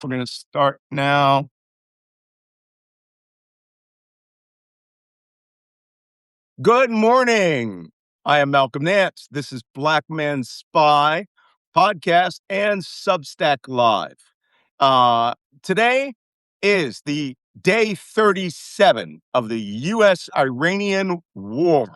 We're going to start now. Good morning. I am Malcolm Nance. This is Black Man Spy podcast and Substack Live. Today is the day 37 of the U.S.-Iranian war.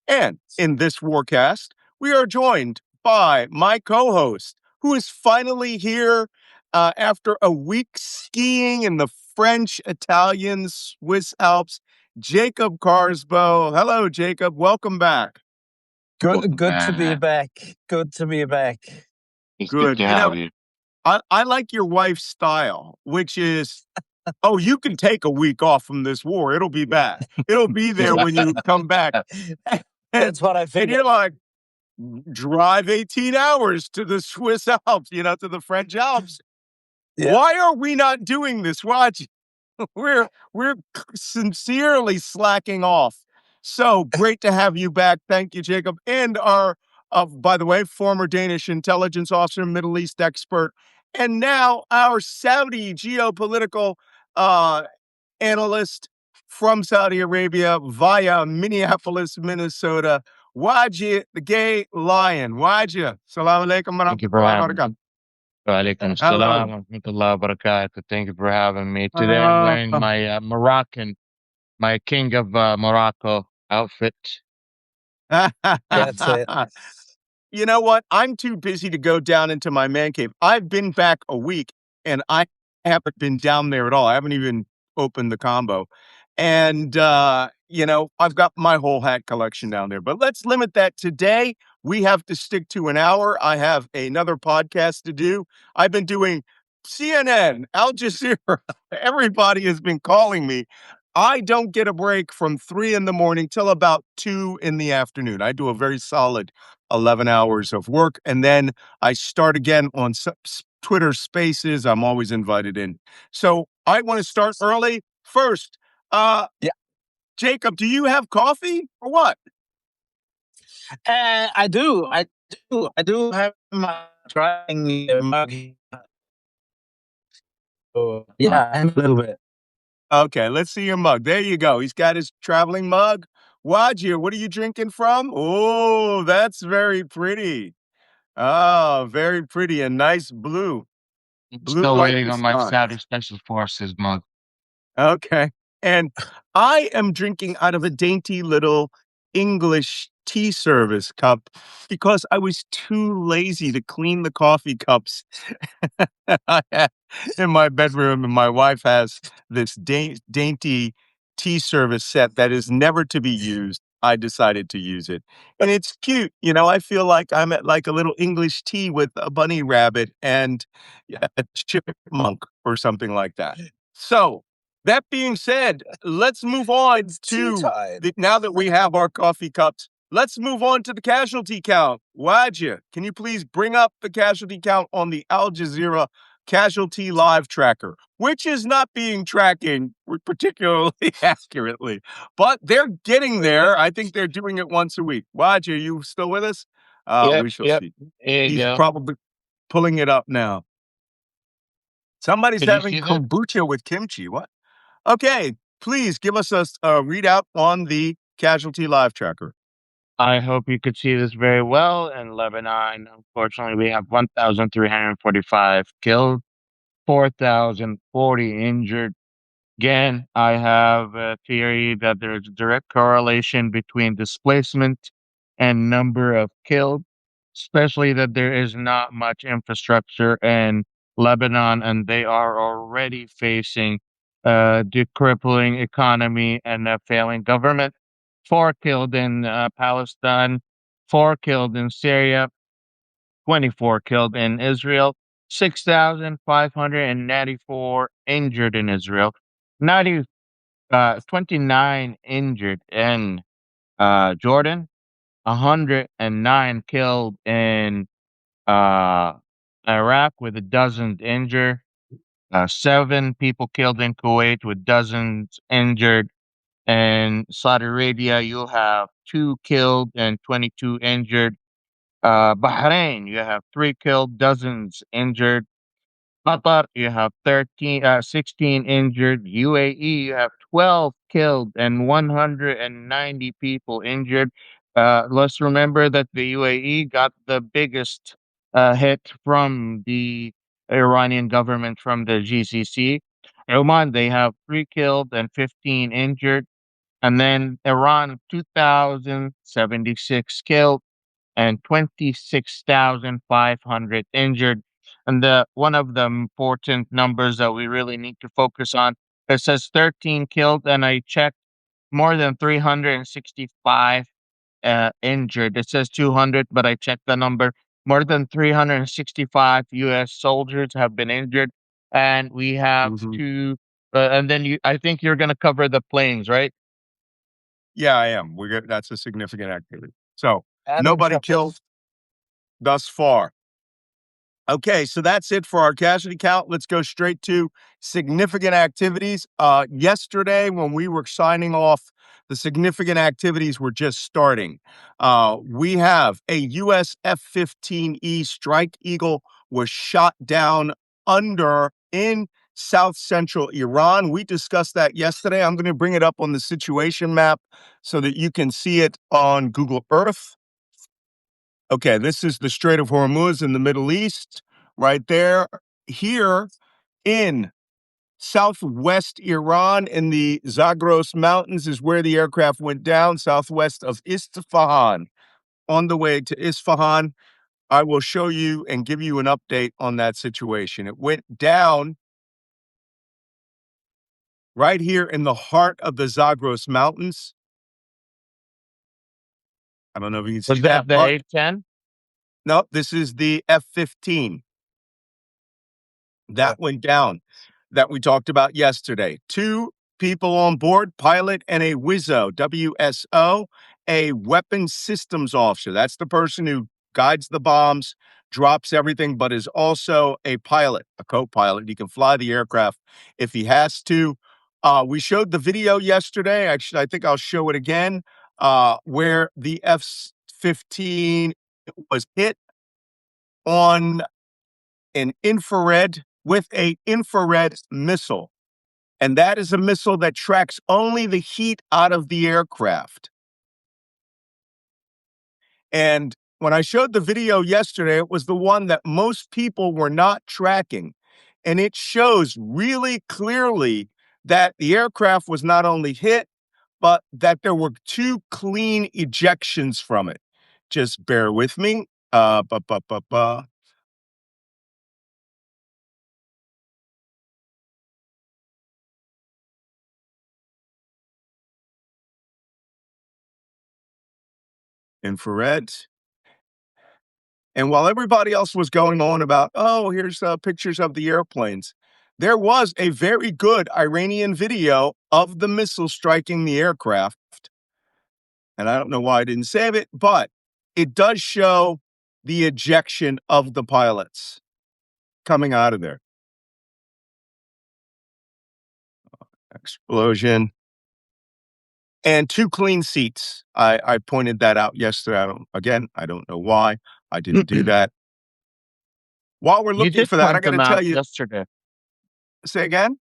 And in this WARCAST, we are joined by my co-host, who is finally here after a week skiing in the French, Italian, Swiss Alps, Jacob Kaarsbo. Hello, Jacob. Welcome back. Good to be back. Good to be back. It's Good. good to have you. I like your wife's style, which is, oh, you can take a week off from this war. It'll be back. It'll be there when you come back. That's what I And figured. you're like, drive 18 hours to the Swiss Alps, to the French Alps. Yeah. Why are we not doing this? Watch. We're sincerely slacking off. So great to have you back. Thank you, Jacob. And our, by the way, former Danish intelligence officer, Middle East expert, and now our Saudi geopolitical analyst from Saudi Arabia via Minneapolis, Minnesota, Wajeeh, the gay lion. Wajeeh, salam alaikum. Thank you for having me. Walaikum Hello. assalam wa rahmatullahi wa barakatuh. Thank you for having me. Today I'm wearing my King of Morocco outfit. That's it. You know what? I'm too busy to go down into my man cave. I've been back a week and I haven't been down there at all. I haven't even opened the combo. And, I've got my whole hat collection down there. But let's limit that today. We have to stick to an hour. I have another podcast to do. I've been doing CNN, Al Jazeera. Everybody has been calling me. I don't get a break from 3 a.m. till about 2 p.m. I do a very solid 11 hours of work. And then I start again on Twitter Spaces. I'm always invited in. So I want to start early. First, Jacob, do you have coffee or what? I do have my trying mug. Oh, yeah, I have a little bit. Okay, let's see your mug. There you go. He's got his traveling mug. Wajeeh, what are you drinking from? Oh, that's very pretty. Oh, very pretty. A nice blue. I'm Blue still like waiting the on my sky. Saudi Special Forces mug. Okay. And I am drinking out of a dainty little English tea service cup because I was too lazy to clean the coffee cups I have in my bedroom. And my wife has this dainty tea service set that is never to be used. I decided to use it. And it's cute. I feel like I'm at like a little English tea with a bunny rabbit and a chipmunk or something like that. So, that being said, let's move on to now that we have our coffee cups. Let's move on to the casualty count. Wajeeh, can you please bring up the casualty count on the Al Jazeera casualty live tracker, which is not being tracking particularly accurately, but they're getting there. I think they're doing it once a week. Wajeeh, are you still with us? We shall see. Here you He's go. probably pulling it up now. Somebody's Can you having see that? kombucha with kimchi. What? Okay, please give us a readout on the casualty live tracker. I hope you could see this very well. In Lebanon, unfortunately, we have 1,345 killed, 4,040 injured. Again, I have a theory that there's a direct correlation between displacement and number of killed, especially that there is not much infrastructure in Lebanon, and they are already facing the crippling economy and a failing government. 4 killed in Palestine, 4 killed in Syria, 24 killed in Israel, 6,594 injured in Israel, 29 injured in Jordan, 109 killed in Iraq with a dozen injured, 7 people killed in Kuwait with dozens injured. In Saudi Arabia, you have 2 killed and 22 injured. Bahrain, you have 3 killed, dozens injured. Qatar, you have 16 injured. UAE, you have 12 killed and 190 people injured. Let's remember that the UAE got the biggest hit from the Iranian government from the GCC. Oman, they have 3 killed and 15 injured. And then Iran, 2,076 killed and 26,500 injured. And the one of the important numbers that we really need to focus on, it says 13 killed, and I checked more than 365 injured. It says 200, but I checked the number. More than 365 U.S. soldiers have been injured, and we have Mhm. two. And then I think you're going to cover the planes, right? Yeah, I am. That's a significant activity. So And nobody killed thus far. Okay, so that's it for our casualty count. Let's go straight to significant activities. Yesterday, when we were signing off, the significant activities were just starting. We have a U.S. F-15E Strike Eagle was shot down in South Central Iran. We discussed that yesterday. I'm going to bring it up on the situation map so that you can see it on Google Earth. Okay, this is the Strait of Hormuz in the Middle East, right there. Here in southwest Iran, in the Zagros Mountains, is where the aircraft went down, southwest of Isfahan. On the way to Isfahan, I will show you and give you an update on that situation. It went down right here in the heart of the Zagros Mountains. I don't know if you can see Was that that, the but A-10? no, this is the F-15. That went down that we talked about yesterday. Two people on board, pilot and a WSO, a weapons systems officer. That's the person who guides the bombs, drops everything, but is also a pilot, a co-pilot. He can fly the aircraft if he has to. We showed the video yesterday. Actually, I think I'll show it again, where the F-15 was hit on an infrared with a infrared missile. And that is a missile that tracks only the heat out of the aircraft. And when I showed the video yesterday, it was the one that most people were not tracking. And it shows really clearly that the aircraft was not only hit, but that there were two clean ejections from it. Just bear with me. Uh, ba, ba, ba, ba. Infrared. And while everybody else was going on about, oh, here's pictures of the airplanes, there was a very good Iranian video of the missile striking the aircraft. And I don't know why I didn't save it, but it does show the ejection of the pilots coming out of there. Explosion. And two clean seats. I pointed that out yesterday. I don't know why I didn't do that. While we're You looking did for that, I point got to them tell out you, yesterday. say again?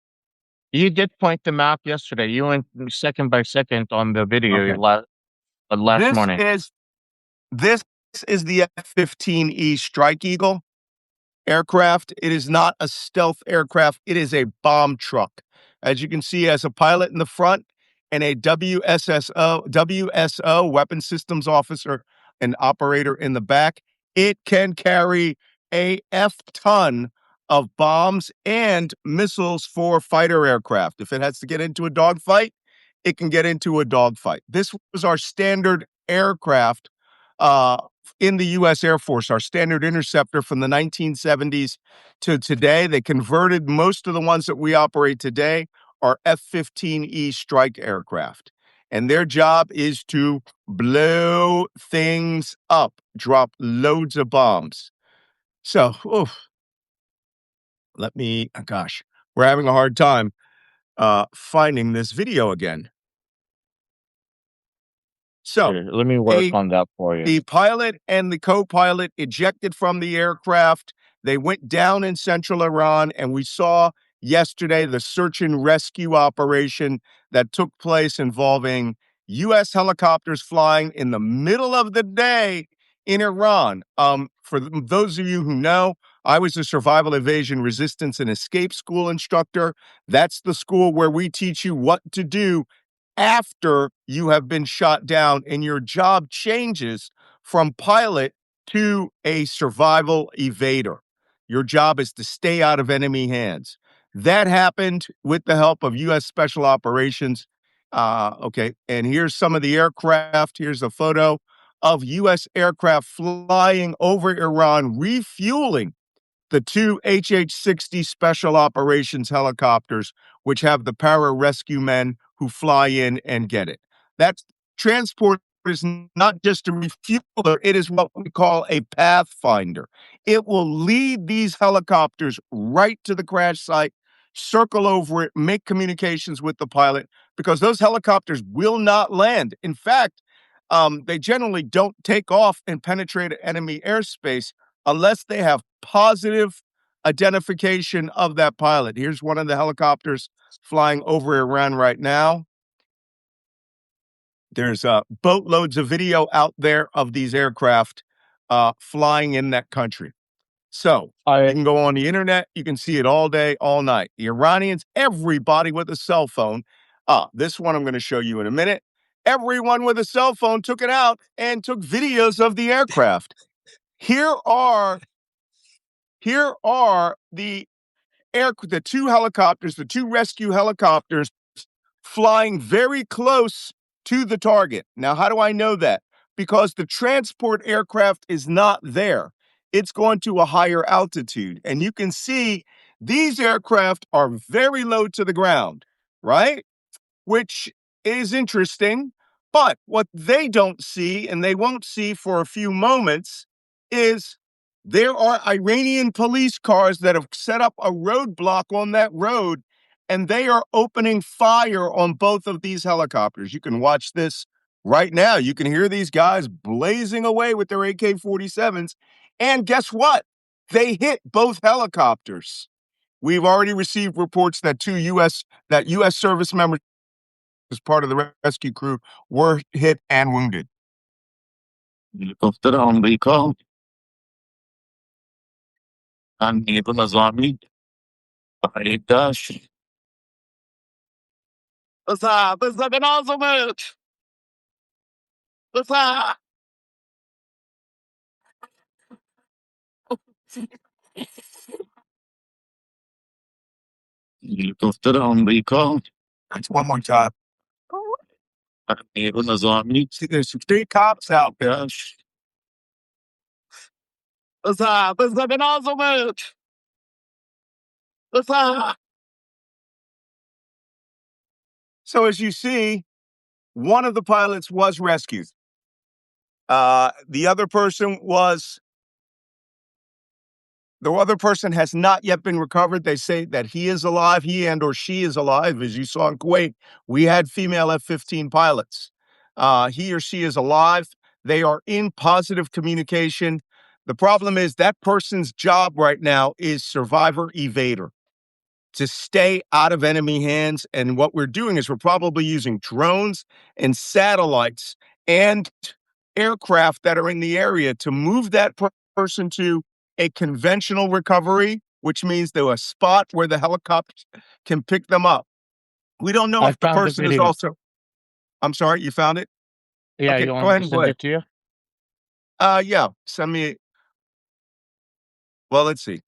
You did point them out yesterday. You went second by second on the video Okay. last This morning. is This is the F-15E Strike Eagle aircraft. It is not a stealth aircraft. It is a bomb truck. As you can see, as a pilot in the front and a WSO, weapon systems officer and operator in the back, it can carry a F-ton of bombs and missiles for fighter aircraft. If it has to get into a dogfight, it can get into a dogfight. This was our standard aircraft uh, in the U.S. Air Force, our standard interceptor from the 1970s to today. They converted most of the ones that we operate today are F-15E strike aircraft. And their job is to blow things up, drop loads of bombs. So, gosh, we're having a hard time finding this video again. So, Here, let me work on that for you. the pilot and the co-pilot ejected from the aircraft. They went down in central Iran, and we saw yesterday the search and rescue operation that took place involving U.S. helicopters flying in the middle of the day in Iran. For those of you who know, I was a survival, evasion, resistance, and escape school instructor. That's the school where we teach you what to do after you have been shot down and your job changes from pilot to a survival evader. Your job is to stay out of enemy hands. That happened with the help of U.S. Special Operations. Okay, and here's some of the aircraft. Here's a photo of U.S. aircraft flying over Iran, refueling the two HH-60 Special Operations helicopters, which have the para-rescue men who fly in and get it. That transport is not just a refueler, it is what we call a pathfinder. It will lead these helicopters right to the crash site, circle over it, make communications with the pilot, because those helicopters will not land. In fact, they generally don't take off and penetrate enemy airspace unless they have positive identification of that pilot. Here's one of the helicopters flying over Iran right now. There's boatloads of video out there of these aircraft flying in that country. So you can go on the internet, you can see it all day, all night. The Iranians, everybody with a cell phone. This one I'm going to show you in a minute. Everyone with a cell phone took it out and took videos of the aircraft. Here are the two helicopters, the two rescue helicopters flying very close to the target. Now, how do I know that? Because the transport aircraft is not there. It's going to a higher altitude. And you can see these aircraft are very low to the ground, right? Which is interesting. But what they don't see, and they won't see for a few moments, is there are Iranian police cars that have set up a roadblock on that road, and they are opening fire on both of these helicopters. You can watch this right now. You can hear these guys blazing away with their AK-47s. And guess what? They hit both helicopters. We've already received reports that U.S. service members as part of the rescue crew were hit and wounded. هلیکوپتر آمریکا از نیرو نظامی برای دشت بزن به نازمت بزن هلیکوپتر آمریکا That's one more time. از نیرو نظامی See, there's 3 cops out there. دشت بزن به نازمت بزن. So as you see, one of the pilots was rescued. The other person has not yet been recovered. They say that he is alive, he and or she is alive. As you saw in Kuwait, we had female F-15 pilots. He or she is alive. They are in positive communication. The problem is that person's job right now is survivor evader, to stay out of enemy hands. And what we're doing is we're probably using drones and satellites and aircraft that are in the area to move that person to a conventional recovery, which means to a spot where the helicopter can pick them up. We don't know if the person is also. I'm sorry, you found it? Yeah, okay, you go want ahead me and to send play. it to you? Yeah, send me. Well, let's see.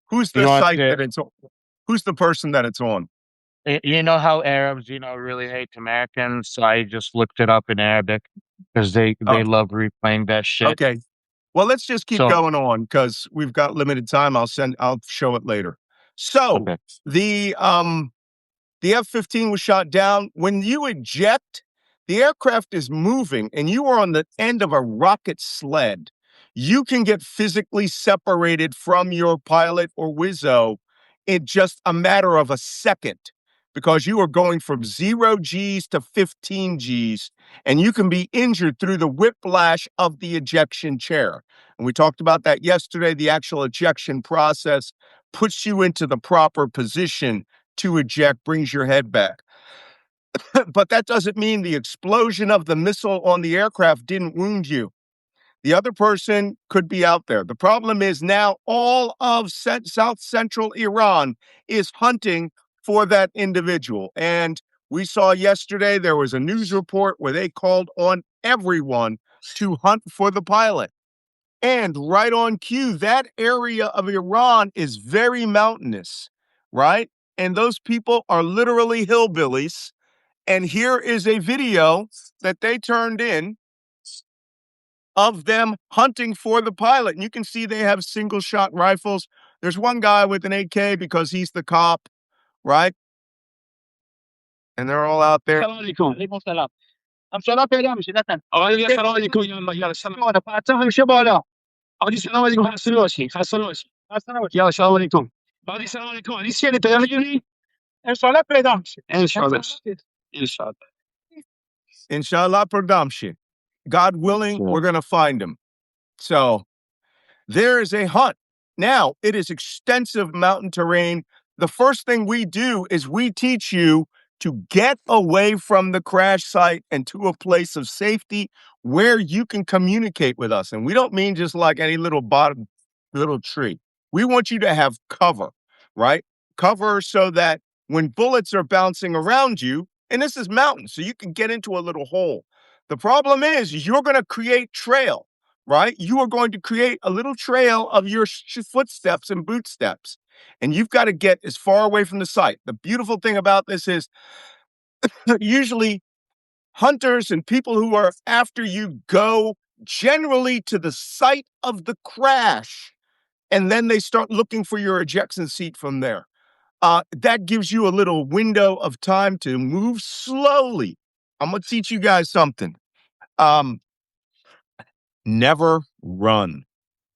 Who's the site that it's on? Who's the person that it's on? You know how Arabs, really hate Americans, so I just looked it up in Arabic because they love replaying that shit. Okay. Well, let's just keep So- going on because we've got limited time. I'll show it later. So Okay. the F-15 was shot down. When you eject, the aircraft is moving and you are on the end of a rocket sled. You can get physically separated from your pilot or Wizzo in just a matter of a second because you are going from 0 Gs to 15 Gs, and you can be injured through the whiplash of the ejection chair. And we talked about that yesterday. The actual ejection process puts you into the proper position to eject, brings your head back. But that doesn't mean the explosion of the missile on the aircraft didn't wound you. The other person could be out there. The problem is now all of South Central Iran is hunting for that individual. And we saw yesterday there was a news report where they called on everyone to hunt for the pilot. And right on cue, that area of Iran is very mountainous, right? And those people are literally hillbillies. And here is a video that they turned in of them hunting for the pilot. And you can see they have single shot rifles. There's one guy with an AK because he's the cop, right? And they're all out there. همسالات پیدا میشه نتن آقای یه خرابی کو یا سلام علیکم بچه همیشه بالا آقای سلام علیکم خسته باشین خسته باشین خسته نباشین یا سلام علیکم آقای سلام علیکم علی سیادی پیدا می‌کنی ان شاء الله پیدا میشه ان شاء الله ان شاء الله Inshallah Pradamshin. God willing, we're going to find him. So there is a hunt. Now, it is extensive mountain terrain. The first thing we do is we teach you to get away from the crash site and to a place of safety where you can communicate with us. And we don't mean just like any little bottom, little tree. We want you to have cover, right? Cover so that when bullets are bouncing around you, and this is mountain, so you can get into a little hole. The problem is you're going to create trail, right? You are going to create a little trail of your footsteps and boot steps, and you've got to get as far away from the site. The beautiful thing about this is usually hunters and people who are after you go generally to the site of the crash, and then they start looking for your ejection seat from there. That gives you a little window of time to move slowly. I'm going to teach you guys something. Never run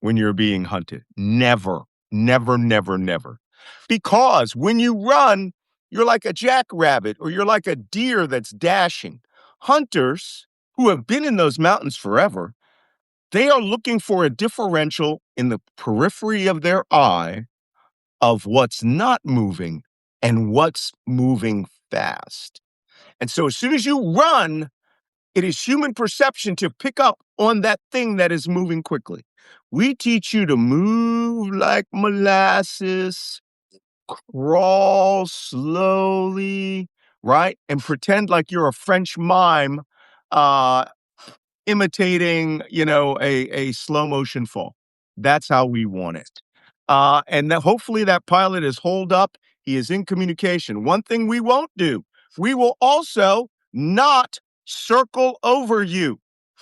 when you're being hunted. Never, never, never, never. Because when you run, you're like a jackrabbit or you're like a deer that's dashing. Hunters who have been in those mountains forever, they are looking for a differential in the periphery of their eye of what's not moving and what's moving fast. And so as soon as you run, it is human perception to pick up on that thing that is moving quickly. We teach you to move like molasses, crawl slowly, right? And pretend like you're a French mime imitating, a slow motion fall. That's how we want it. And hopefully that pilot is holed up. He is in communication. One thing we won't do, we will also not circle over you.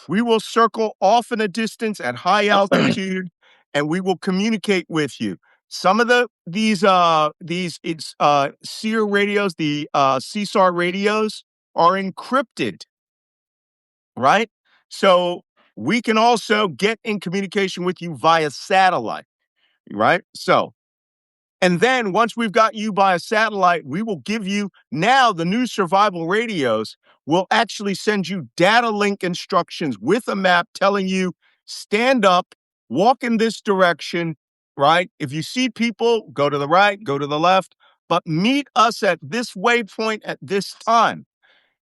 We will circle off in a distance at high altitude, and we will communicate with you. Some of these SEER radios, the CSAR radios, are encrypted, right? So we can also get in communication with you via satellite, right? So, and then once we've got you by a satellite, we will give you now the new survival radios will actually send you data link instructions with a map telling you stand up, walk in this direction, right? If you see people, go to the right, go to the left, but meet us at this waypoint at this time.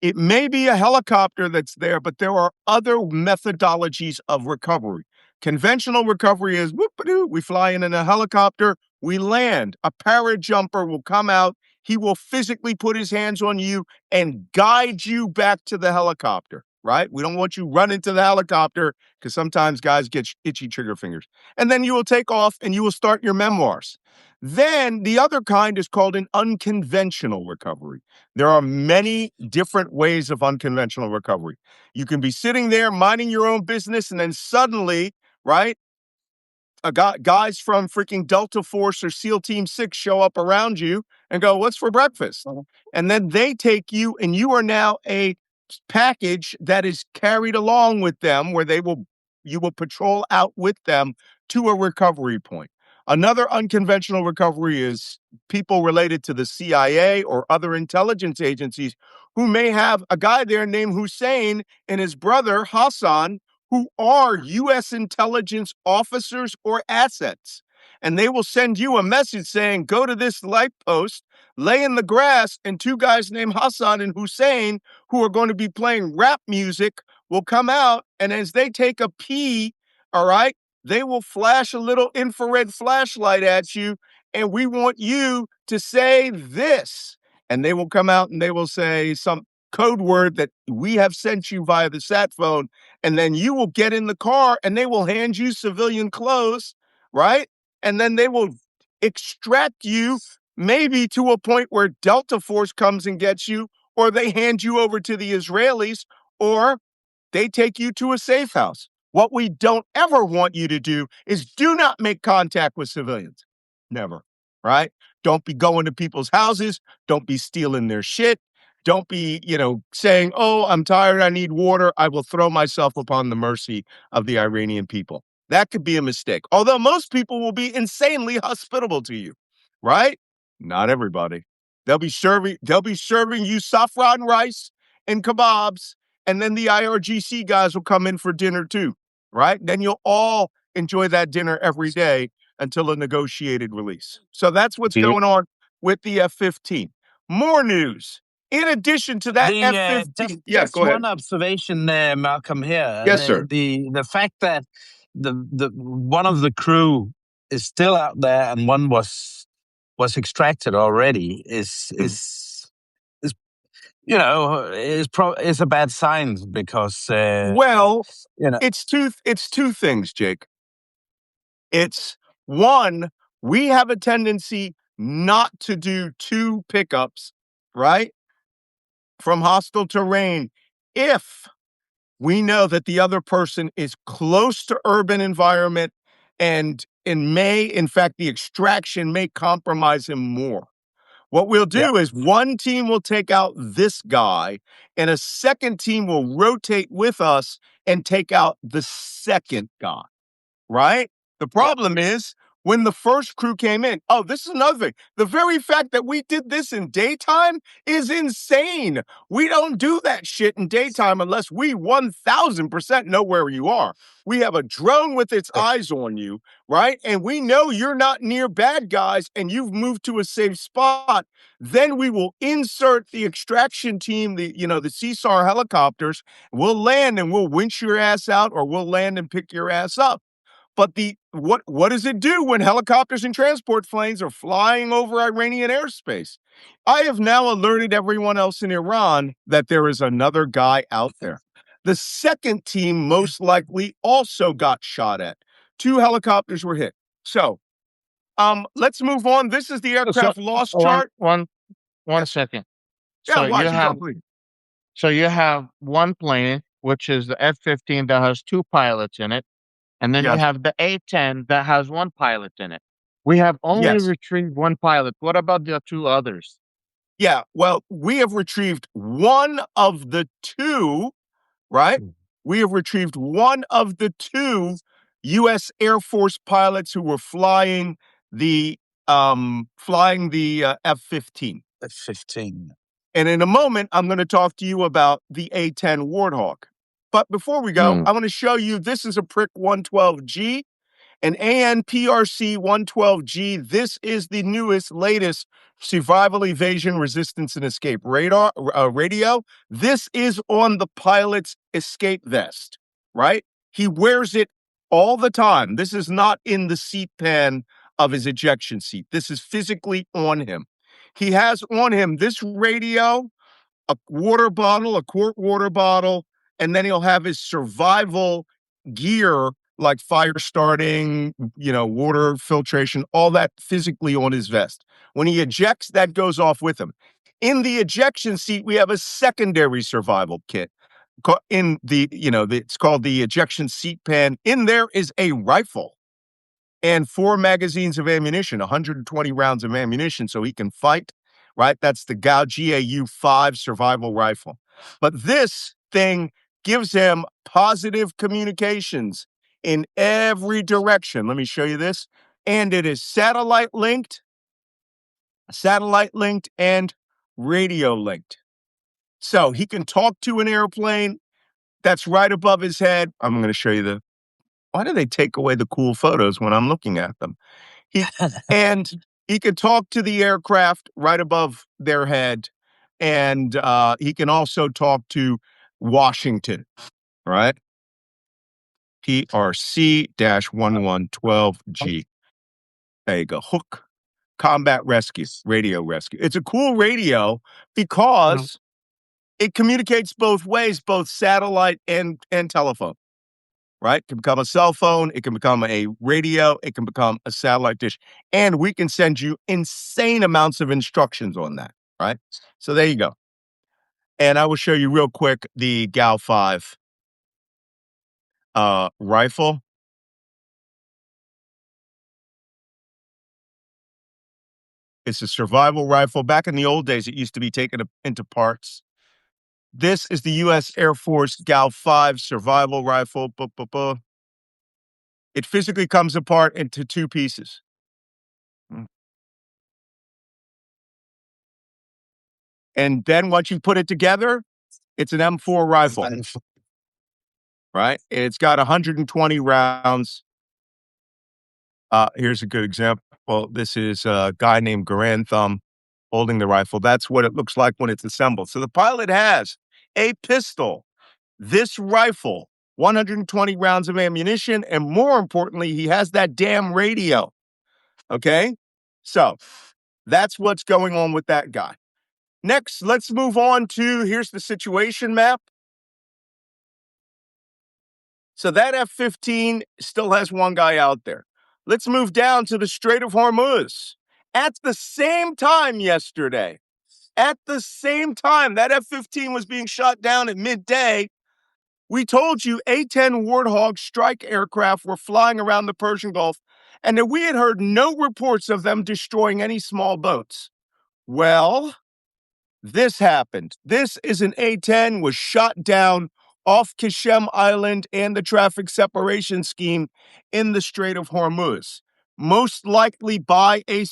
It may be a helicopter that's there, but there are other methodologies of recovery. Conventional recovery is whoop-a-doo, we fly in a helicopter, we land. A parajumper will come out. He will physically put his hands on you and guide you back to the helicopter, right? We don't want you run into the helicopter because sometimes guys get itchy trigger fingers. And then you will take off and you will start your memoirs. Then the other kind is called an unconventional recovery. There are many different ways of unconventional recovery. You can be sitting there minding your own business and then suddenly, right, guys from freaking Delta Force or SEAL Team 6 show up around you and go, "What's for breakfast?" And then they take you and you are now a package that is carried along with them where you will patrol out with them to a recovery point. Another unconventional recovery is people related to the CIA or other intelligence agencies who may have a guy there named Hussein and his brother Hassan, who are U.S. intelligence officers or assets. And they will send you a message saying, go to this light post, lay in the grass, and two guys named Hassan and Hussein, who are going to be playing rap music, will come out. And as they take a pee, all right, they will flash a little infrared flashlight at you, and we want you to say this. And they will come out and they will say some code word that we have sent you via the sat phone. And then you will get in the car and they will hand you civilian clothes, right? And then they will extract you maybe to a point where Delta Force comes and gets you, or they hand you over to the Israelis, or they take you to a safe house. What we don't ever want you to do is do not make contact with civilians. Never, right? Don't be going to people's houses. Don't be stealing their shit. Don't be, saying, oh, I'm tired, I need water. I will throw myself upon the mercy of the Iranian people. That could be a mistake. Although most people will be insanely hospitable to you, right? Not everybody. They'll be serving you saffron rice and kebabs, and then the IRGC guys will come in for dinner too, right? Then you'll all enjoy that dinner every day until a negotiated release. So that's what's Do you, going on with the F-15. More news. In addition to that The F-15, just go ahead. one observation there, Malcolm. Here, Yes, sir. The fact that the one of the crew is still out there and one was extracted already is is a bad sign because Well, you know it's two things, Jake. It's one, we have a tendency not to do two pickups, right? From hostile terrain if we know that the other person is close to urban environment and in fact, the extraction may compromise him more. What we'll yeah. do is one team will take out this guy and a second team will rotate with us and take out the second guy. Right? The problem is when the first crew came in. Oh, this is another thing. The very fact that we did this in daytime is insane. We don't do that shit in daytime unless we 1000% know where you are. We have a drone with its eyes on you, right? And we know you're not near bad guys and you've moved to a safe spot. Then we will insert the extraction team, the CSAR helicopters. We'll land and we'll winch your ass out, or we'll land and pick your ass up. But what does it do when helicopters and transport planes are flying over Iranian airspace? I have now alerted everyone else in Iran that there is another guy out there. The second team most likely also got shot at. Two helicopters were hit. So, let's move on. This is the aircraft loss chart. One second. Yeah, please. So you have one plane, which is the F-15 that has two pilots in it. And then you Yes. have the A-10 that has one pilot in it. We have only Yes. retrieved one pilot. What about the two others? Yeah, well, we have retrieved one of the two, right? We have retrieved one of the two U.S. Air Force pilots who were flying the F-15. F-15. And in a moment, I'm going to talk to you about the A-10 Warthog. But before we go, I want to show you, this is a Prick 112G, an ANPRC 112G. This is the latest survival, evasion, resistance, and escape radio. This is on the pilot's escape vest, right? He wears it all the time. This is not in the seat pan of his ejection seat. This is physically on him. He has on him this radio, a quart water bottle, and then he'll have his survival gear like fire starting, water filtration, all that physically on his vest. When he ejects, that goes off with him. In the ejection seat, we have a secondary survival kit. It's called the ejection seat pan. In there is a rifle and 4 magazines of ammunition, 120 rounds of ammunition, so he can fight, right? That's the GAU-5 survival rifle. But this thing gives him positive communications in every direction. Let me show you this. and it is satellite linked, and radio linked. So he can talk to an airplane that's right above his head. I'm going to show you why do they take away the cool photos when I'm looking at them? And he can talk to the aircraft right above their head. And he can also talk to Washington, right? PRC-1112G. There you go. Hook Combat Rescue, radio rescue. It's a cool radio because it communicates both ways, both satellite and telephone, right? It can become a cell phone, it can become a radio, it can become a satellite dish, and we can send you insane amounts of instructions on that, right? So there you go. And I will show you real quick the GAL 5 rifle. It's a survival rifle. Back in the old days, it used to be taken into parts. This is the U.S. Air Force GAL 5 survival rifle. It physically comes apart into two pieces. And then once you put it together, it's an M4 rifle, right? It's got 120 rounds. Here's a good example. This is a guy named Garand Thumb holding the rifle. That's what it looks like when it's assembled. So the pilot has a pistol, this rifle, 120 rounds of ammunition, and more importantly, he has that damn radio. Okay? So that's what's going on with that guy. Next, let's move on to, here's the situation map. So that F-15 still has one guy out there. Let's move down to the Strait of Hormuz. At the same time yesterday, at the same time that F-15 was being shot down at midday, we told you A-10 Warthog strike aircraft were flying around the Persian Gulf and that we had heard no reports of them destroying any small boats. Well, this happened. This is an A-10 was shot down off Qasem Island and the traffic separation scheme in the Strait of Hormuz, most likely by a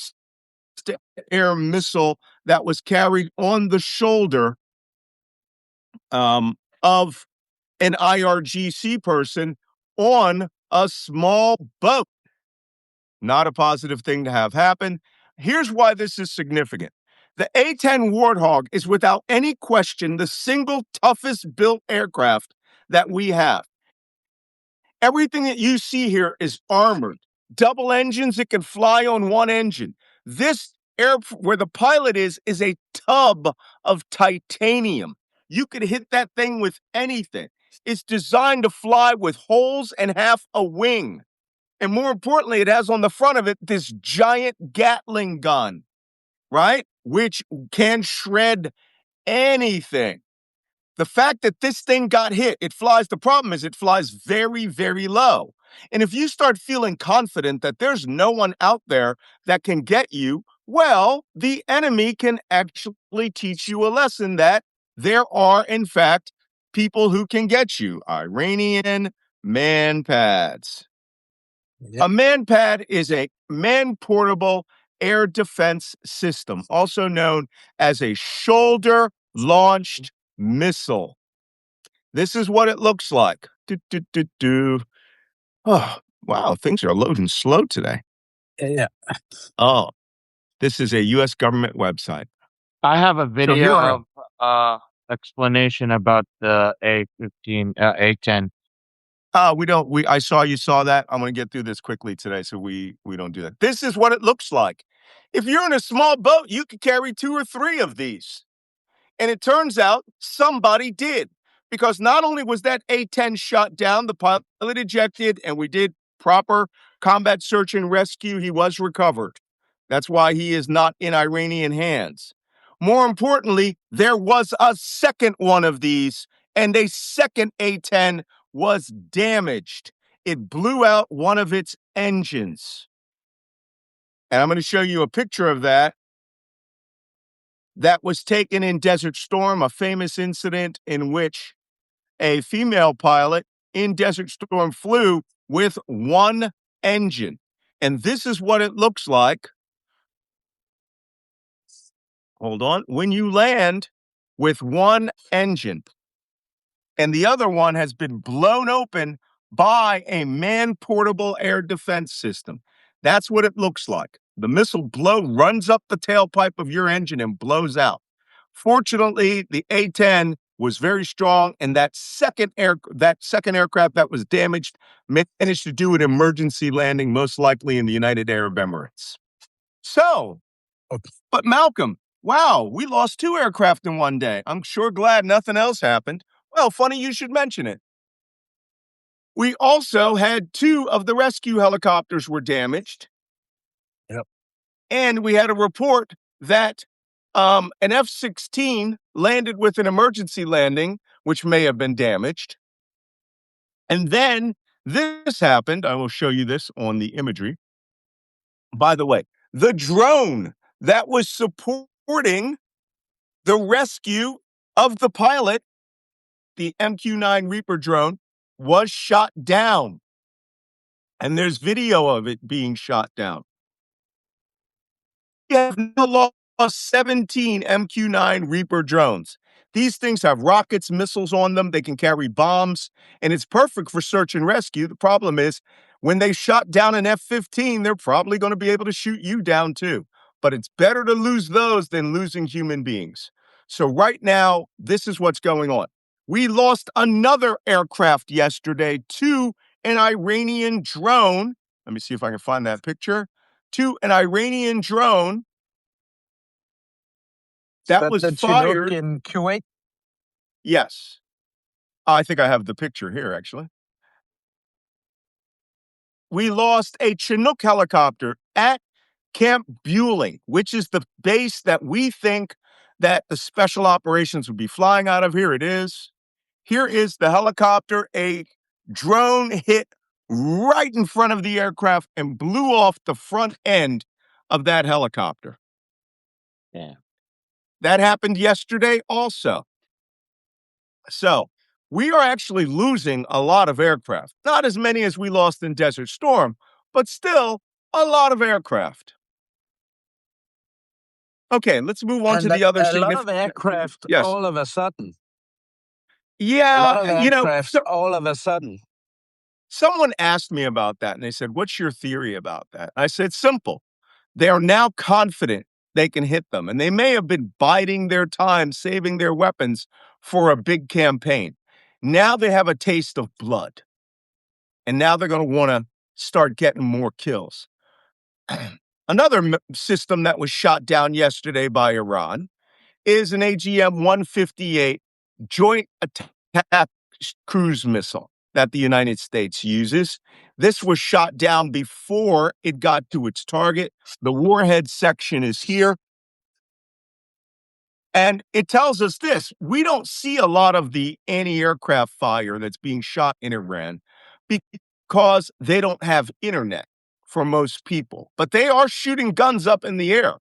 air missile that was carried on the shoulder of an IRGC person on a small boat. Not a positive thing to have happen. Here's why this is significant. The A-10 Warthog is without any question the single toughest built aircraft that we have. Everything that you see here is armored. Double engines, it can fly on one engine. This where the pilot is a tub of titanium. You could hit that thing with anything. It's designed to fly with holes and half a wing. And more importantly, it has on the front of it this giant Gatling gun, right? Which can shred anything. The fact that this thing got hit, the problem is it flies very, very low. And if you start feeling confident that there's no one out there that can get you, well, the enemy can actually teach you a lesson that there are, in fact, people who can get you. Iranian man pads. Yep. A man pad is a man-portable air defense system, also known as a shoulder-launched missile. This is what it looks like. Oh, wow, things are loading slow today. Yeah. Oh, this is a U.S. government website. I have a here video I of explanation about the A-15, A-10. I saw you saw that. I'm going to get through this quickly today so we don't do that. This is what it looks like. If you're in a small boat, you could carry 2 or 3 of these. And it turns out somebody did. Because not only was that A-10 shot down, the pilot ejected, and we did proper combat search and rescue. He was recovered. That's why he is not in Iranian hands. More importantly, there was a second one of these, and a second A-10 was damaged. It blew out one of its engines. And I'm going to show you a picture of that. That was taken in Desert Storm, a famous incident in which a female pilot in Desert Storm flew with one engine. And this is what it looks like. Hold on. When you land with one engine and the other one has been blown open by a man-portable air defense system. That's what it looks like. The missile runs up the tailpipe of your engine and blows out. Fortunately, the A-10 was very strong, and that second aircraft that was damaged managed to do an emergency landing, most likely in the United Arab Emirates. So, but Malcolm, wow, we lost 2 aircraft in one day. I'm sure glad nothing else happened. Well, funny you should mention it. We also had 2 of the rescue helicopters were damaged. Yep. And we had a report that an F-16 landed with an emergency landing, which may have been damaged. And then this happened. I will show you this on the imagery. By the way, the drone that was supporting the rescue of the pilot, the MQ-9 Reaper drone, was shot down. And there's video of it being shot down. We have now lost 17 MQ-9 Reaper drones. These things have rockets, missiles on them. They can carry bombs, and it's perfect for search and rescue. The problem is, when they shot down an F-15, they're probably going to be able to shoot you down too. But it's better to lose those than losing human beings. So right now, this is what's going on. We lost another aircraft yesterday to an Iranian drone. Let me see if I can find that picture. To an Iranian drone that was fired in Kuwait. Yes. I think I have the picture here, actually. We lost a Chinook helicopter at Camp Bueling, which is the base that we think that the special operations would be flying out of. Here it is. Here is the helicopter. A drone hit right in front of the aircraft and blew off the front end of that helicopter. Yeah. That happened yesterday also. So we are actually losing a lot of aircraft. Not as many as we lost in Desert Storm, but still a lot of aircraft. Okay, let's move on to the other a lot of aircraft Yes. all of a sudden. Yeah, A lot of aircraft all of a sudden. Someone asked me about that, and they said, "What's your theory about that?" I said, "Simple. They are now confident they can hit them, and they may have been biding their time, saving their weapons for a big campaign. Now they have a taste of blood, and now they're going to want to start getting more kills." Another system that was shot down yesterday by Iran is an AGM-158 Joint Attack Cruise Missile that the United States uses. This was shot down before it got to its target. The warhead section is here. And it tells us this: we don't see a lot of the anti-aircraft fire that's being shot in Iran because they don't have internet for most people. But they are shooting guns up in the air,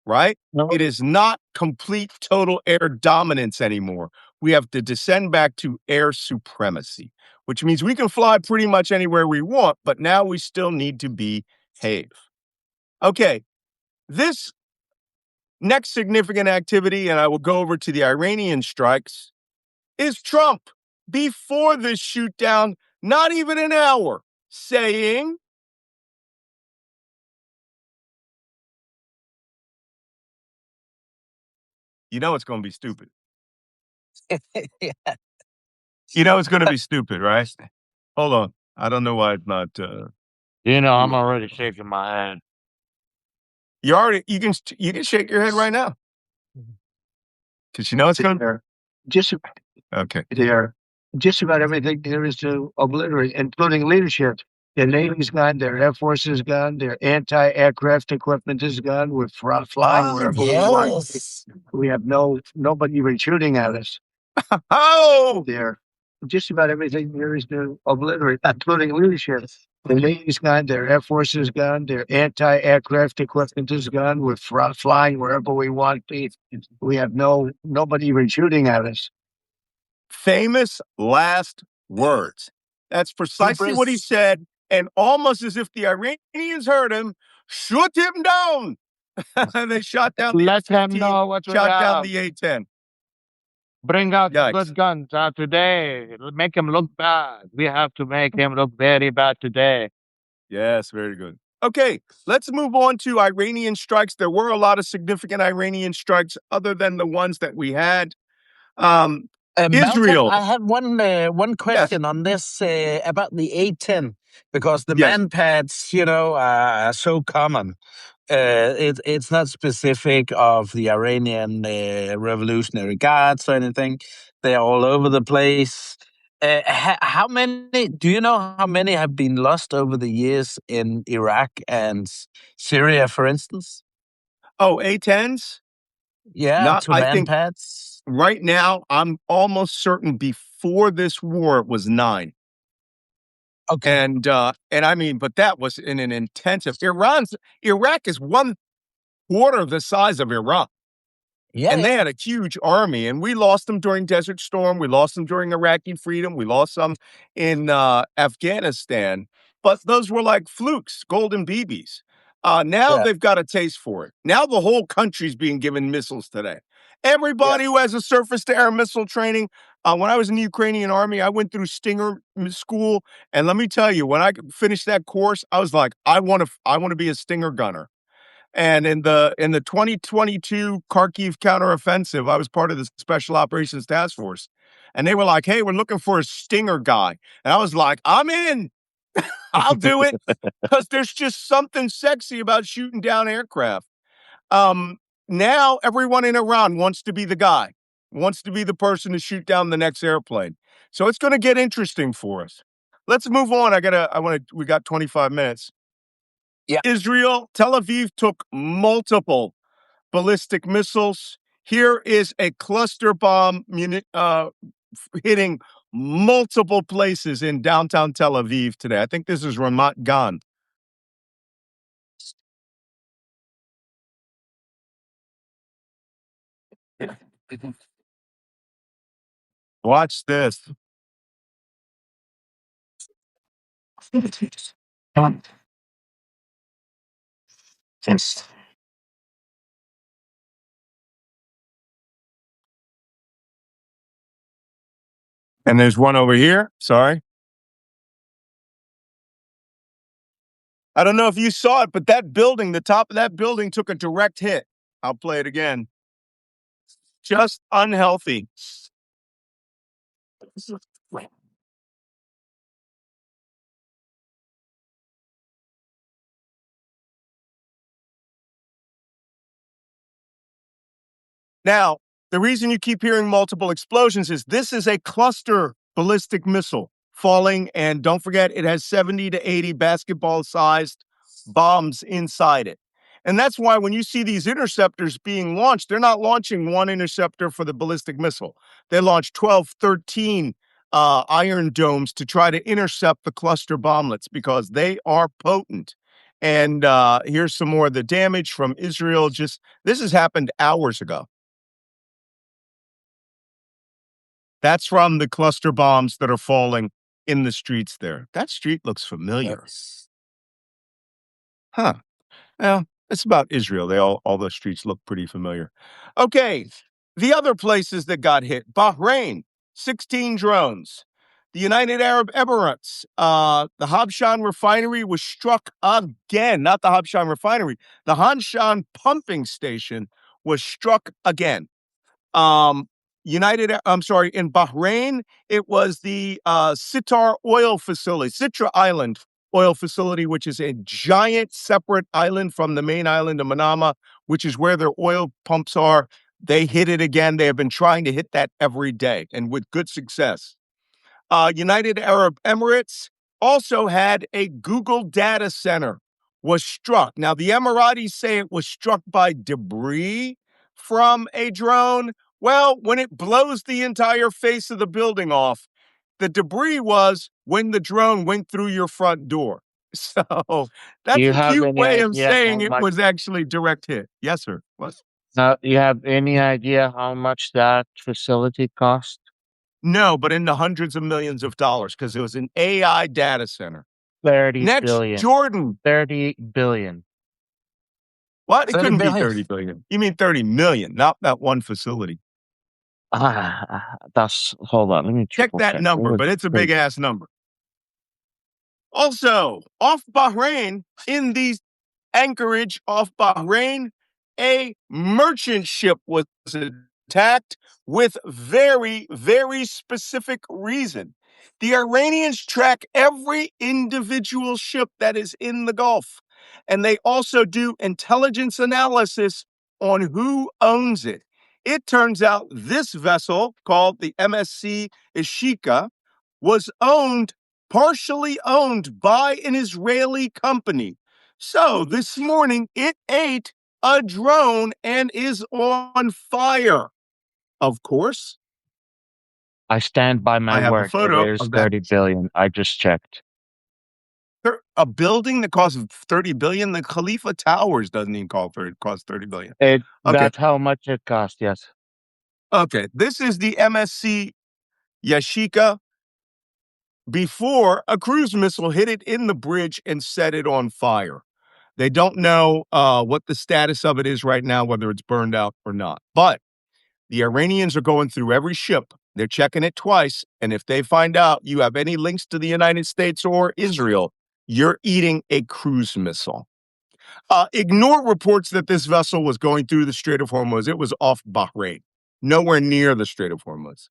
right? No. It is not complete total air dominance anymore. We have to descend back to air supremacy, which means we can fly pretty much anywhere we want, but now we still need to behave. Okay, this next significant activity, and I will go over to the Iranian strikes, is Trump, before this shoot down, not even an hour, saying, you know it's going to be stupid. Yeah. You know it's going to be stupid, right? Hold on. I don't know why it's not... I'm already shaking my head. You can shake your head right now. Because you know it's going to... Okay. There, just about everything there is to obliterate, including leadership. The Navy's gone, their Air Force is gone, their anti-aircraft equipment is gone. We're flying wherever we want. We have nobody even shooting at us. Oh! There, just about everything there is to obliterate, including leadership. The Navy's gone, their Air Force is gone, their anti-aircraft equipment is gone. We're flying wherever we want. We have nobody even shooting at us. Famous last words. That's precisely what he said, and almost as if the Iranians heard him, shoot him down. They shot down the Let him F-15, know what we shot down have. the A-10. Bring out Yikes. good guns today. Make him look bad. We have to make him look very bad today. Yes, very good. Okay, let's move on to Iranian strikes. There were a lot of significant Iranian strikes other than the ones that we had. Malcolm, Israel. I have one Yes, question on this about the A10 because the yes. man pads, are so common. It's not specific of the Iranian Revolutionary Guards or anything. They're all over the place. How many? Do you know how many have been lost over the years in Iraq and Syria, for instance? Oh, A-10s? Yeah, Not, to I man think pads. right now, I'm almost certain before this war, it was 9. Okay. And I mean, but that was in an intensive. Iraq is 1/4 the size of Iran. Yeah, And they yeah. had a huge army, and we lost them during Desert Storm. We lost them during Iraqi Freedom. We lost some in Afghanistan. But those were like flukes, golden BBs. Now Yeah. they've got a taste for it. Now the whole country's being given missiles today. Yeah. Everybody who has a surface-to-air missile training. When I was in the Ukrainian army, I went through Stinger school, and let me tell you, when I finished that course, I was like, I want to be a Stinger gunner. And in the 2022 Kharkiv counteroffensive, I was part of the Special Operations Task Force, and they were like, "Hey, we're looking for a Stinger guy," and I was like, "I'm in. I'll do it," because there's just something sexy about shooting down aircraft. Um, Now everyone in Iran wants to be the guy, wants to be the person to shoot down the next airplane. So it's going to get interesting for us. Let's move on. We got 25 minutes. Yeah. Israel, Tel Aviv took multiple ballistic missiles. Here is a cluster bomb hitting multiple places in downtown Tel Aviv today. I think this is Ramat Gan. Watch this. And there's one over here. Sorry. I don't know if you saw it, but that building, the top of that building took a direct hit. I'll play it again. Just unhealthy. Now, the reason you keep hearing multiple explosions is this is a cluster ballistic missile falling, and don't forget, it has 70 to 80 basketball-sized bombs inside it. And that's why when you see these interceptors being launched, they're not launching one interceptor for the ballistic missile. They launch 12, 13 iron domes to try to intercept the cluster bomblets because they are potent. And here's some more of the damage from Israel. This has happened hours ago. That's from the cluster bombs that are falling in the streets there. That street looks familiar. Yes. Huh. Well, it's about Israel. All those streets look pretty familiar. Okay. The other places that got hit, Bahrain, 16 drones. The United Arab Emirates, the Habshan refinery was struck again. Not the Habshan refinery. The Habshan pumping station was struck again. In Bahrain, it was the Sitar oil facility, Sitra Island oil facility, which is a giant separate island from the main island of Manama, which is where their oil pumps are. They hit it again. They have been trying to hit that every day and with good success. United Arab Emirates also had a Google data center was struck. Now, the Emiratis say it was struck by debris from a drone. Well, when it blows the entire face of the building off, the debris was when the drone went through your front door. So Do that's you a have cute any way of idea saying how it much? was actually direct hit. Yes, sir. What? You have any idea how much that facility cost? No, but in the hundreds of millions of dollars because it was an AI data center. 30 Next, billion. Jordan. 30 billion. What? It 30 couldn't be billion. 30 billion. You mean 30 million, not that one facility. Hold on, let me Check triple that check. number, but it's a big ass number. Also, off Bahrain, in the anchorage off Bahrain, a merchant ship was attacked with very, very specific reason. The Iranians track every individual ship that is in the Gulf, and they also do intelligence analysis on who owns it. It turns out this vessel, called the MSC Ishika, was partially owned by an Israeli company. So this morning it ate a drone and is on fire. Of course, I stand by my I have a word. It photo is of that. 30 billion. I just checked. A building that costs 30 billion. The Khalifa Towers doesn't even cost 30 billion. Okay. That's how much it cost, yes. Okay. This is the MSC Yashika before a cruise missile hit it in the bridge and set it on fire. They don't know what the status of it is right now, whether it's burned out or not. But the Iranians are going through every ship. They're checking it twice. And if they find out you have any links to the United States or Israel, you're eating a cruise missile. Ignore reports that this vessel was going through the Strait of Hormuz. It was off Bahrain, nowhere near the Strait of Hormuz.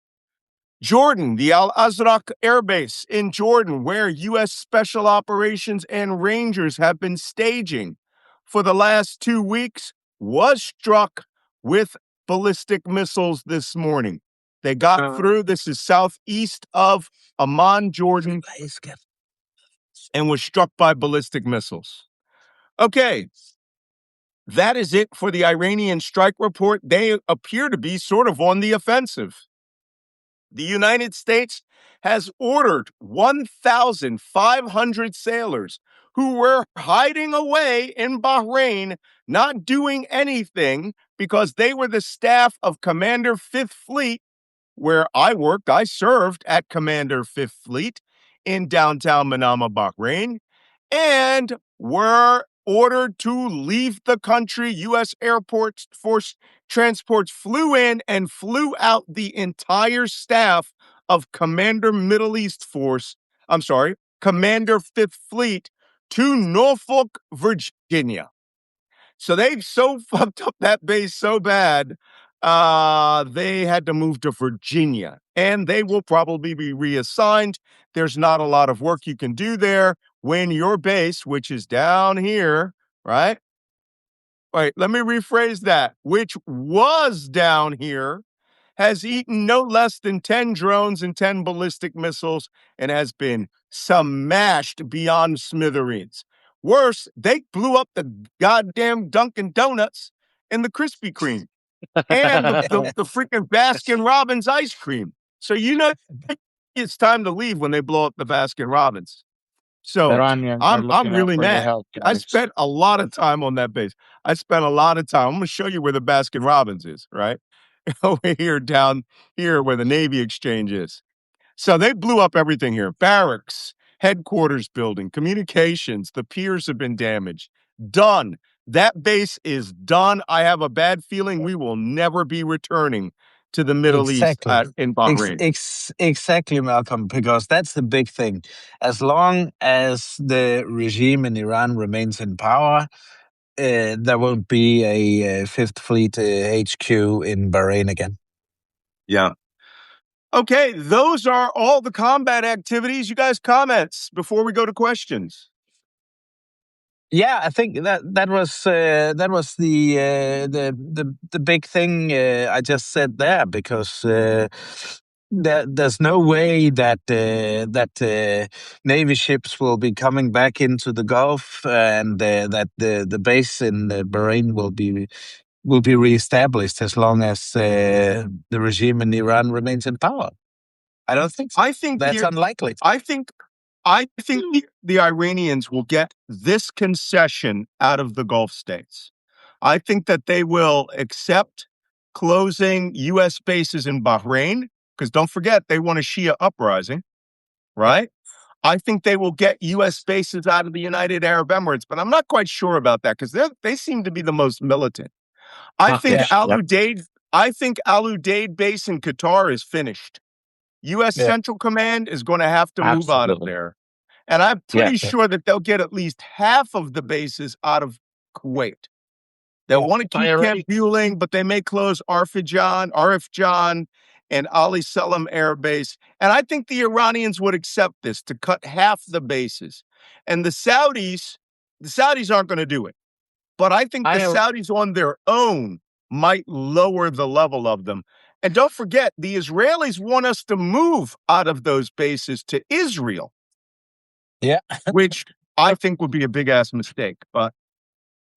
Jordan, the Al Azraq Air Base in Jordan, where U.S. Special Operations and Rangers have been staging for the last 2 weeks, was struck with ballistic missiles this morning. They got through. This is southeast of Amman, Jordan, and was struck by ballistic missiles. Okay, that is it for the Iranian strike report. They appear to be sort of on the offensive. The United States has ordered 1,500 sailors who were hiding away in Bahrain, not doing anything because they were the staff of Commander 5th Fleet, where I worked. I served at Commander 5th Fleet in downtown Manama, Bahrain, and were ordered to leave the country. U.S. Airports Force transports flew in and flew out the entire staff of Commander Middle East Force, Commander 5th Fleet to Norfolk, Virginia. So they've so fucked up that base so bad, they had to move to Virginia, and they will probably be reassigned. There's not a lot of work you can do there when your base, which is down here, right? Wait, let me rephrase that. Which was down here, has eaten no less than 10 drones and 10 ballistic missiles and has been smashed beyond smithereens. Worse, they blew up the goddamn Dunkin' Donuts and the Krispy Kreme and the freaking Baskin Robbins ice cream. So it's time to leave when they blow up the Baskin Robbins. So Iranians are I'm looking out really for your mad. health, I guys. spent a lot of time on that base. I spent a lot of time. I'm going to show you where the Baskin Robbins is, right? Over here, down here where the Navy Exchange is. So they blew up everything here. Barracks, headquarters building, communications, the piers have been damaged. Done. That base is done. I have a bad feeling we will never be returning to the Middle East in Bahrain. Exactly, Malcolm, because that's the big thing. As long as the regime in Iran remains in power, there won't be a Fifth Fleet HQ in Bahrain again. Yeah. Okay, those are all the combat activities. You guys, comments before we go to questions? Yeah, I think that was the big thing I just said there, because there's no way that Navy ships will be coming back into the Gulf, and that the base in Bahrain will be reestablished as long as the regime in Iran remains in power. I don't think so. I think that's unlikely. I think the Iranians will get this concession out of the Gulf states. I think that they will accept closing U.S. bases in Bahrain, because don't forget, they want a Shia uprising, right? I think they will get U.S. bases out of the United Arab Emirates, but I'm not quite sure about that because they seem to be the most militant. I think Hawkish. Al Yep. Udeid. I think Al Udeid base in Qatar is finished. U.S. Yeah. Central Command is going to have to move out of Absolutely. there, and I'm Yeah. pretty sure that they'll get at least half of the bases out of Kuwait. They'll Yeah. want to keep Camp Bueling, but they may close Arif Jan, and Ali Selam Air Base. And I think the Iranians would accept this to cut half the bases. And the Saudis aren't going to do it. But I think the Saudis on their own might lower the level of them. And don't forget, the Israelis want us to move out of those bases to Israel, Yeah. which I think would be a big ass mistake. But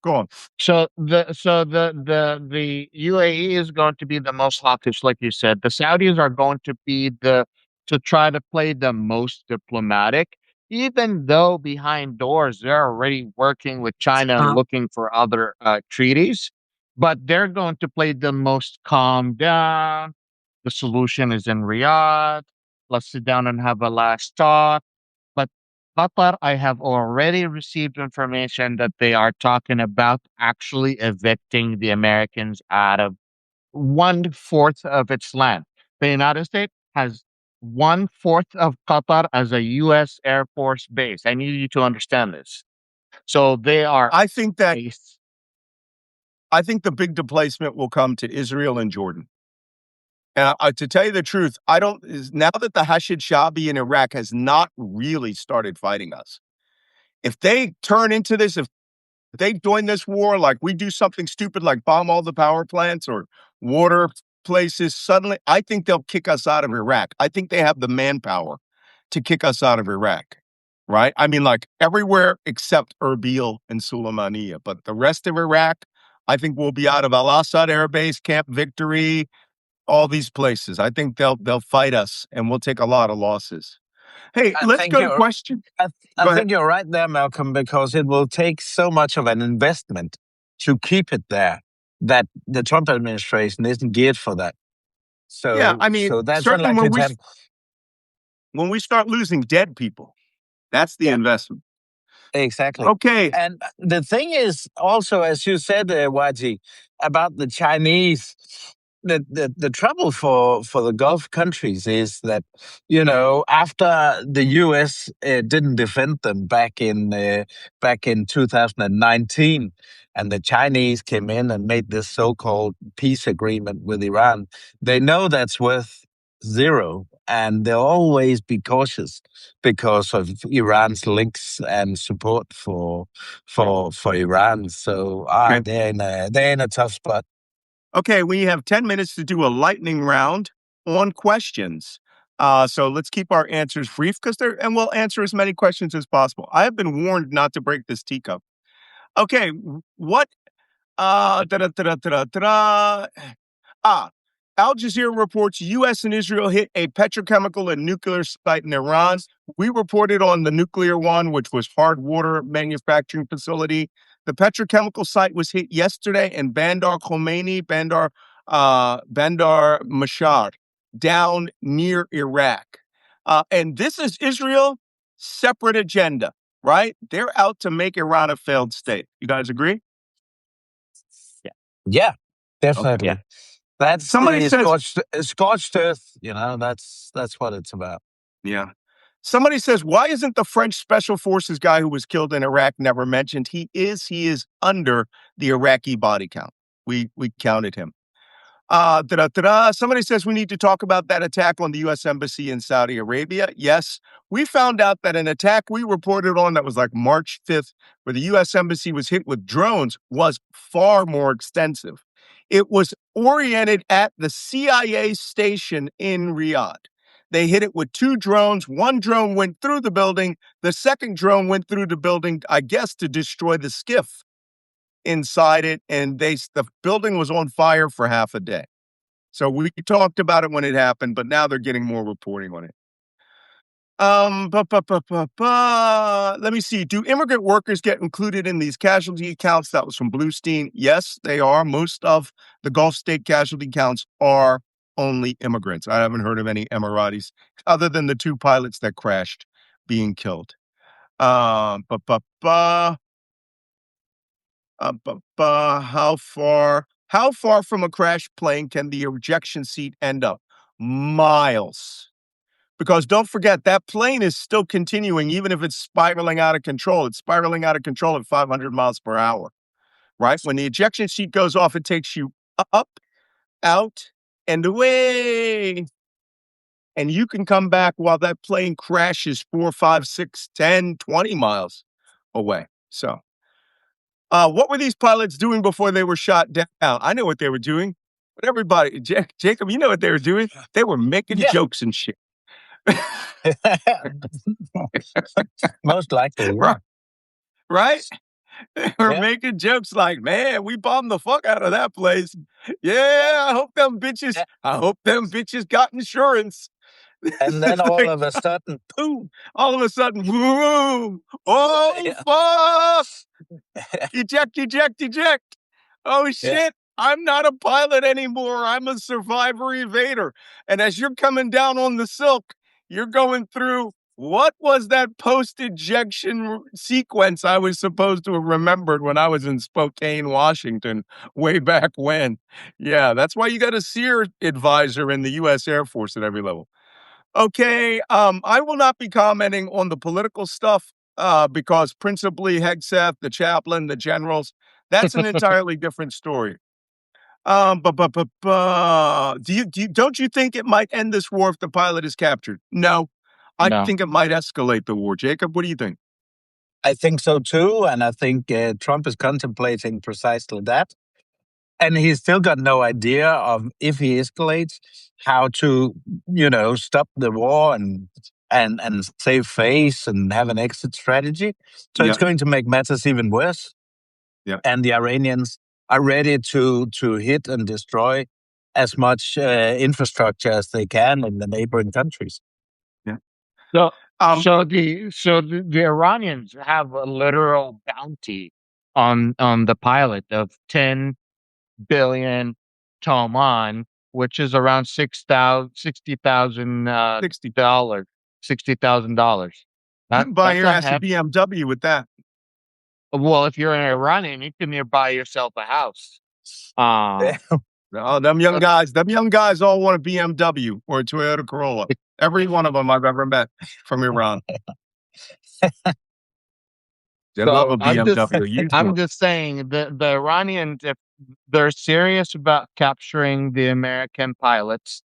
go on. So the UAE is going to be the most hawkish, like you said. The Saudis are going to be to try to play the most diplomatic, even though behind doors they're already working with China and looking for other treaties. But they're going to play the most calm down. The solution is in Riyadh. Let's sit down and have a last talk. But Qatar, I have already received information that they are talking about actually evicting the Americans out of 1/4 of its land. The United States has 1/4 of Qatar as a U.S. Air Force base. I need you to understand this. So they are. I think the big displacement will come to Israel and Jordan. And to tell you the truth, now that the Hashid Shabi in Iraq has not really started fighting us, if they turn into this, if they join this war, like we do something stupid like bomb all the power plants or water places, suddenly I think they'll kick us out of Iraq. I think they have the manpower to kick us out of Iraq, right? I mean, like everywhere except Erbil and Sulaymaniyah, but the rest of Iraq, I think we'll be out of Al-Assad Air Base, Camp Victory, all these places. I think they'll fight us and we'll take a lot of losses. Hey, let's go to question. I think you're right there, Malcolm, because it will take so much of an investment to keep it there that the Trump administration isn't geared for that. So yeah, I mean, so that's certainly unlikely when we start losing dead people, that's the investment. Exactly. Okay. And the thing is also, as you said, Wajeeh, about the Chinese, the trouble for the Gulf countries is that, after the U.S. Didn't defend them back in 2019, and the Chinese came in and made this so-called peace agreement with Iran, they know that's worth zero, and they'll always be cautious because of Iran's links and support for Iran. So they're in a tough spot. Okay, we have 10 minutes to do a lightning round on questions. So let's keep our answers brief and we'll answer as many questions as possible. I have been warned not to break this teacup. Okay, what Al Jazeera reports U.S. and Israel hit a petrochemical and nuclear site in Iran. We reported on the nuclear one, which was hard water manufacturing facility. The petrochemical site was hit yesterday in Bandar Mashar, down near Iraq. And this is Israel, separate agenda, right? They're out to make Iran a failed state. You guys agree? Yeah, definitely. Okay. That's Somebody says scorched earth. That's what it's about. Yeah. Somebody says, why isn't the French Special Forces guy who was killed in Iraq never mentioned? He is under the Iraqi body count. We counted him. Somebody says we need to talk about that attack on the U.S. Embassy in Saudi Arabia. Yes, we found out that an attack we reported on that was like March 5th, where the U.S. Embassy was hit with drones, was far more extensive. It was oriented at the CIA station in Riyadh. They hit it with 2 drones. One drone went through the building. The second drone went through the building, I guess, to destroy the skiff inside it, and the building was on fire for half a day. So we talked about it when it happened, but now they're getting more reporting on it. Let me see. Do immigrant workers get included in these casualty accounts? That was from Bluestein. Yes, they are. Most of the Gulf state casualty counts are only immigrants. I haven't heard of any Emiratis other than the 2 pilots that crashed being killed. Uh, ba, ba, ba, how far from a crashed plane can the ejection seat end up? Miles. Because don't forget, that plane is still continuing, even if it's spiraling out of control. It's spiraling out of control at 500 miles per hour, right? When the ejection seat goes off, it takes you up, out, and away. And you can come back while that plane crashes 4, 5, 6, 10, 20 miles away. So, what were these pilots doing before they were shot down? I know what they were doing, but everybody, Jacob, you know what they were doing? They were making Yeah. jokes and shit. Most likely. Yeah. Right? They were Yeah. making jokes like, man, we bombed the fuck out of that place. Yeah, I hope them bitches got insurance. And then It's all like, of a sudden, boom. all of a sudden, boom. Oh, fuck. Eject, eject, eject. Oh, Yeah. shit. I'm not a pilot anymore. I'm a survivor evader. And as you're coming down on the silk, you're going through what was that post ejection sequence I was supposed to have remembered when I was in Spokane, Washington, way back when. Yeah, that's why you got a SEER advisor in the U.S. Air Force at every level. Okay, I will not be commenting on the political stuff because principally Hegseth, the chaplain, the generals, that's an entirely different story. Don't you think it might end this war if the pilot is captured? No, I No. think it might escalate the war. Jacob, what do you think? I think so too. And I think Trump is contemplating precisely that. And he's still got no idea of, if he escalates, how to, stop the war and save face and have an exit strategy. So it's Yeah, going to make matters even worse. yeah, And the Iranians are ready to hit and destroy as much infrastructure as they can in the neighboring countries. yeah. So, Um, so the Iranians have a literal bounty on the pilot of 10 billion Toman, which is around $60,000 60. dollars, $60,000. You can buy That's your a ass a heck. BMW with that. Well, if you're an Iranian, you can buy yourself a house. Uh, Oh, them young guys all want a BMW or a Toyota Corolla. Every one of them I've ever met from Iran. They love so a BMW, a used I'm one. just saying the Iranians, if they're serious about capturing the American pilots,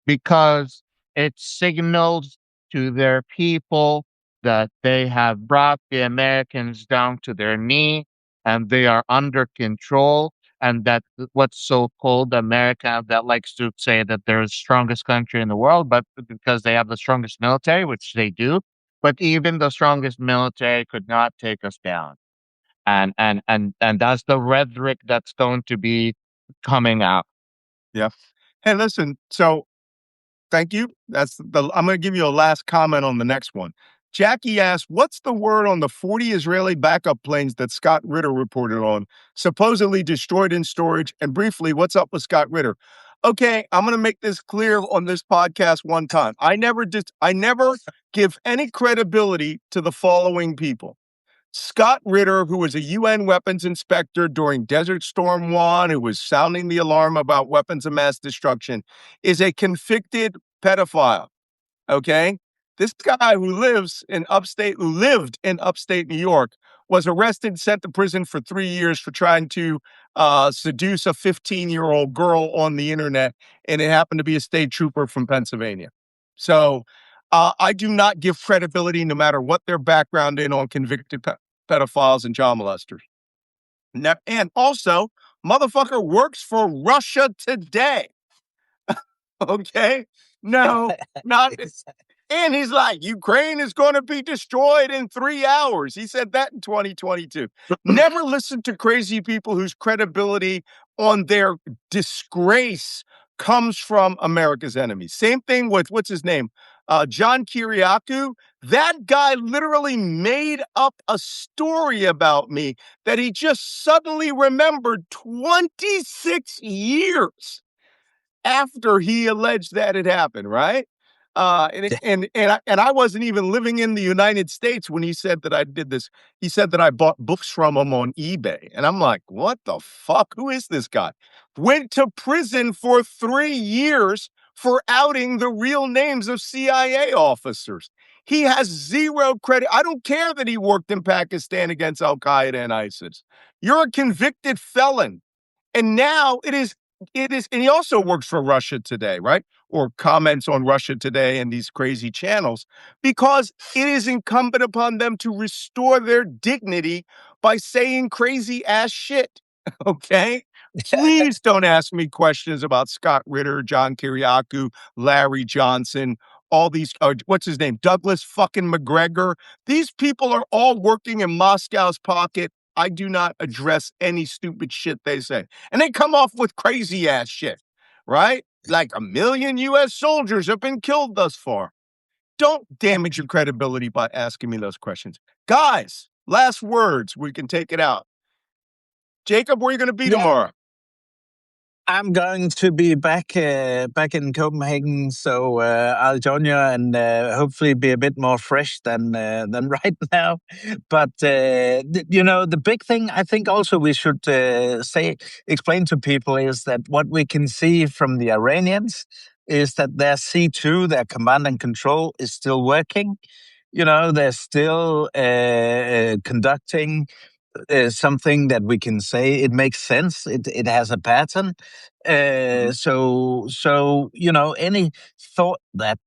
because it signals to their people that they have brought the Americans down to their knee and they are under control. And that what's so called America that likes to say that they're the strongest country in the world, but because they have the strongest military, which they do, but even the strongest military could not take us down. And that's the rhetoric that's going to be coming out. Yeah. Hey, listen. So thank you. I'm going to give you a last comment on the next one. Jackie asked, what's the word on the 40 Israeli backup planes that Scott Ritter reported on, supposedly destroyed in storage? And briefly, what's up with Scott Ritter? Okay, I'm going to make this clear on this podcast one time. I never give any credibility to the following people. Scott Ritter, who was a UN weapons inspector during Desert Storm 1, who was sounding the alarm about weapons of mass destruction, is a convicted pedophile. Okay? This guy who lived in upstate New York was arrested and sent to prison for 3 years for trying to seduce a 15-year-old girl on the internet, and it happened to be a state trooper from Pennsylvania. So I do not give credibility, no matter what their background in, on convicted pedophiles and child molesters. And also, motherfucker works for Russia Today. Okay? No, not. And he's like, Ukraine is going to be destroyed in 3 hours. He said that in 2022. Never listen to crazy people whose credibility on their disgrace comes from America's enemies. Same thing with, what's his name? John Kiriakou. That guy literally made up a story about me that he just suddenly remembered 26 years after he alleged that it happened, right? And I wasn't even living in the United States when he said that I did this. He said that I bought books from him on eBay. And I'm like, what the fuck? Who is this guy? Went to prison for 3 years for outing the real names of CIA officers. He has zero credit. I don't care that he worked in Pakistan against Al Qaeda and ISIS. You're a convicted felon. And now it is, and he also works for Russia Today, right? Or comments on Russia Today and these crazy channels, because it is incumbent upon them to restore their dignity by saying crazy ass shit. Okay? Please don't ask me questions about Scott Ritter, John Kiriakou, Larry Johnson, all these, what's his name? Douglas fucking McGregor. These people are all working in Moscow's pocket. I do not address any stupid shit they say. And they come off with crazy ass shit, right? Like 1 million US soldiers have been killed thus far. Don't damage your credibility by asking me those questions. Guys, last words. We can take it out. Jacob, where are you going to be tomorrow? I'm going to be back in Copenhagen, so I'll join you and hopefully be a bit more fresh than right now. But the big thing I think also we should explain to people is that what we can see from the Iranians is that their C2, their command and control, is still working. They're still conducting something that we can say it makes sense. It has a pattern. So any thought that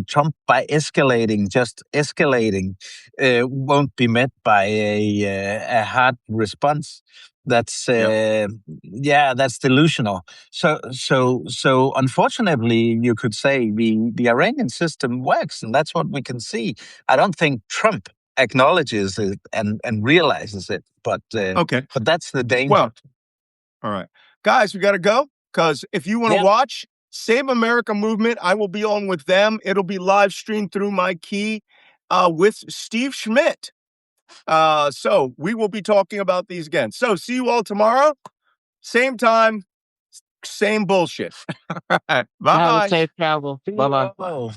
Trump by just escalating won't be met by a hard response. That's that's delusional. So unfortunately, you could say the Iranian system works, and that's what we can see. I don't think Trump acknowledges it and realizes it, but that's the danger. Well, all right, guys, we got to go, because if you want to watch Save America Movement, I will be on with them. It'll be live streamed through my key with Steve Schmidt. So we will be talking about these again. So see you all tomorrow, same time, same bullshit. Bye-bye. Have a safe travel. Bye-bye.